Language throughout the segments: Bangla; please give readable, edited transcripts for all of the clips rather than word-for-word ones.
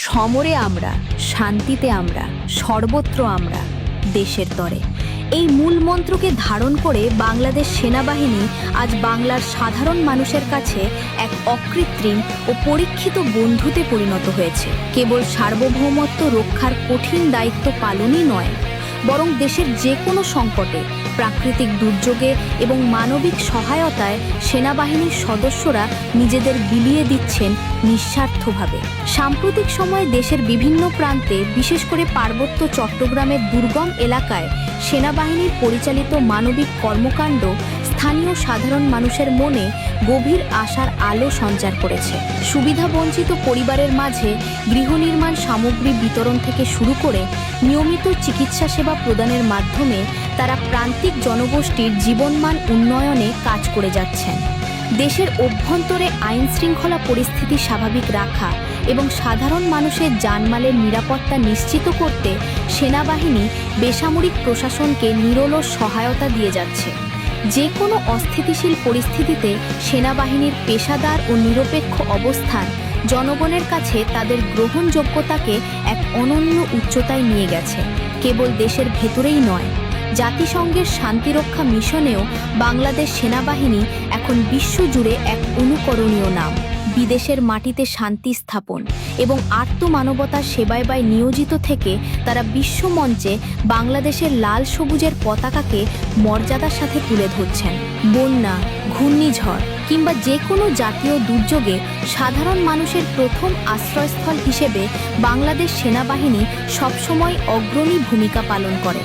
সমরে আমরা, শান্তিতে আমরা, সর্বত্র আমরা, দেশের তরে। এই মূল মন্ত্রকে ধারণ করে বাংলাদেশ সেনাবাহিনী আজ বাংলার সাধারণ মানুষের কাছে এক অকৃত্রিম ও পরীক্ষিত বন্ধুতে পরিণত হয়েছে। কেবল সার্বভৌমত্ব রক্ষার কঠিন দায়িত্ব পালনই নয়, বরং দেশের যে কোনো সংকটে, প্রাকৃতিক দুর্যোগে এবং মানবিক সহায়তায় সেনাবাহিনীর সদস্যরা নিজেদের বিলিয়ে দিচ্ছেন নিঃস্বার্থভাবে। সাম্প্রতিক সময়ে দেশের বিভিন্ন প্রান্তে, বিশেষ করে পার্বত্য চট্টগ্রামের দুর্গম এলাকায় সেনাবাহিনীর পরিচালিত মানবিক কর্মকাণ্ড স্থানীয় সাধারণ মানুষের মনে গভীর আশার আলো সঞ্চার করেছে। সুবিধাবঞ্চিত পরিবারের মাঝে গৃহনির্মাণ সামগ্রী বিতরণ থেকে শুরু করে নিয়মিত চিকিৎসা সেবা প্রদানের মাধ্যমে তারা প্রান্তিক জনগোষ্ঠীর জীবনমান উন্নয়নে কাজ করে যাচ্ছেন। দেশের অভ্যন্তরে আইন শৃঙ্খলা পরিস্থিতি স্বাভাবিক রাখা এবং সাধারণ মানুষের জানমালের নিরাপত্তা নিশ্চিত করতে সেনাবাহিনী বেসামরিক প্রশাসনকে নিরলস সহায়তা দিয়ে যাচ্ছে। যে কোনো অস্থিতিশীল পরিস্থিতিতে সেনাবাহিনীর পেশাদার ও নিরপেক্ষ অবস্থান জনগণের কাছে তাদের গ্রহণযোগ্যতাকে এক অনন্য উচ্চতায় নিয়ে গেছে। কেবল দেশের ভেতরেই নয়, জাতিসংঘের শান্তিরক্ষা মিশনেও বাংলাদেশ সেনাবাহিনী এখন বিশ্বজুড়ে এক অনুকরণীয় নাম। বিদেশের মাটিতে শান্তি স্থাপন এবং আর্তমানবতার সেবায় নিয়োজিত থেকে তারা বিশ্বমঞ্চে বাংলাদেশের লাল সবুজের পতাকাকে মর্যাদার সাথে তুলে ধরছেন। বন্যা, ঘূর্ণিঝড় কিংবা যে কোনো জাতীয় দুর্যোগে সাধারণ মানুষের প্রথম আশ্রয়স্থল হিসেবে বাংলাদেশ সেনাবাহিনী সবসময় অগ্রণী ভূমিকা পালন করে।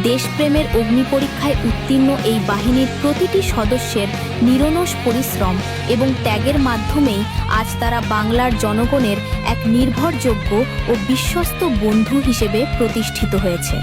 দেশপ্রেমের অগ্নিপরীক্ষায় উত্তীর্ণ এই বাহিনীর প্রতিটি সদস্যের নিরলস পরিশ্রম এবং ত্যাগের মাধ্যমেই আজ তারা বাংলার জনগণের এক নির্ভরযোগ্য ও বিশ্বস্ত বন্ধু হিসেবে প্রতিষ্ঠিত হয়েছে।